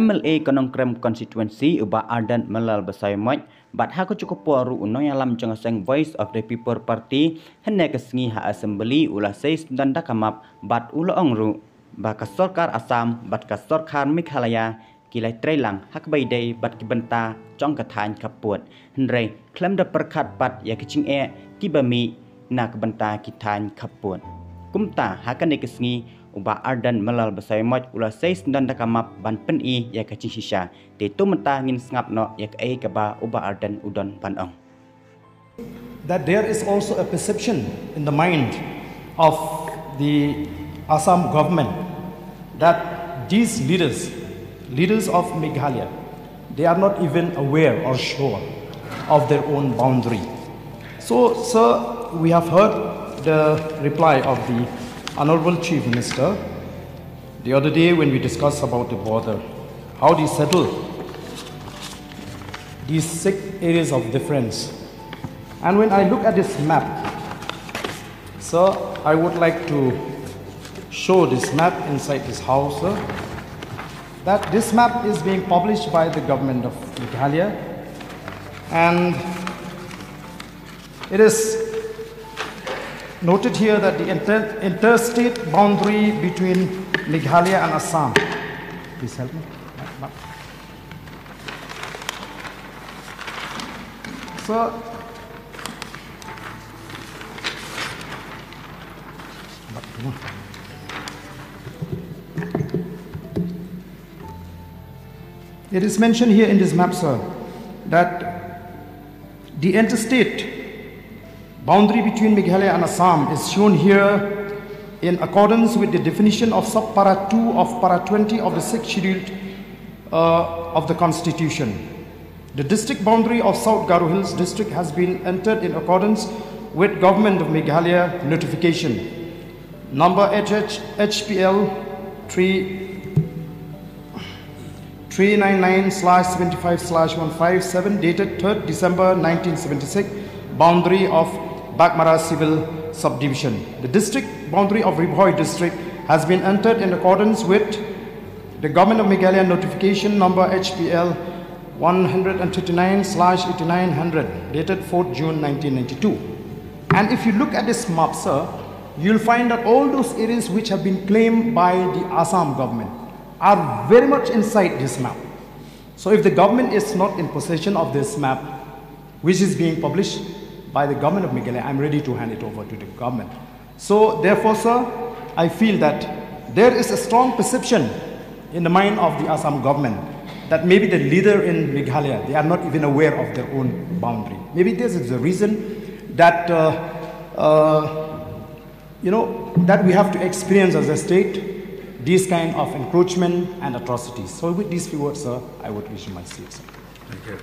MLA កនងក្រម constituency ឧប Ardent M Basawiawmoit បាត់ហាក៏ជកពរូណយឡាំចងសែង Voice of the People Party ហណែកស្ងីហា Assembly ឧឡាសេស្ដានដកមាប់បាត់ឧលអងរូបាកសរការអាសាមបាត់កសរខានមេឃាលយាគីឡៃត្រៃឡាំងហាក់បីដេបាត់គីបន្តាចង់កថាញខពួតហិនរេក្លឹមដប្រខាត់បាត់យ៉ាគជីងអែគីបាមីណាកបន្តាគីថាញខពួតគុំតាហាកណេកស្ងីឧប Ardent M Basawiawmoit ឧឡាសេស្ដានដកមាប់បានពិនអ៊ីយ៉ាកជីស៊ីសាទេទុំតាងិនស្ងាប់ណយ៉ាកអេកបាឧប Ardent ឧដនបានអង that there is also a perception in the mind of the Assam government that these leaders of Meghalaya, they are not even aware or sure of their own boundary. So, sir, we have heard the reply of the Honorable Chief Minister the other day when we discussed about the border, how they settle these 6 areas of difference. And when I look at this map, sir, I would like to show this map inside this house, sir, that this map is being published by the government of Meghalaya, and it is noted here that the interstate boundary between Meghalaya and Assam. Please help me. So, it is mentioned here in this map, sir, that the interstate boundary between Meghalaya and Assam is shown here in accordance with the definition of sub-para 2 of para 20 of the 6th schedule of the Constitution. The district boundary of South Garo Hills district has been entered in accordance with Government of Meghalaya notification number HPL 399/75/157 dated 3rd December 1976, boundary of Bagmara Civil Subdivision. The district boundary of Ribhoi district has been entered in accordance with the Government of Meghalaya notification number HPL 139/8900 dated 4th June 1992. And if you look at this map, sir, you'll find that all those areas which have been claimed by the Assam government are very much inside this map. So if the government is not in possession of this map, which is being published by the government of Meghalaya, I'm ready to hand it over to the government. So therefore, sir, I feel that there is a strong perception in the mind of the Assam government that maybe the leader in Meghalaya, they are not even aware of their own boundary. Maybe this is the reason that that we have to experience as a state these kind of encroachment and atrocities. So with these few words, sir, I would wish my seat, sir. Thank you.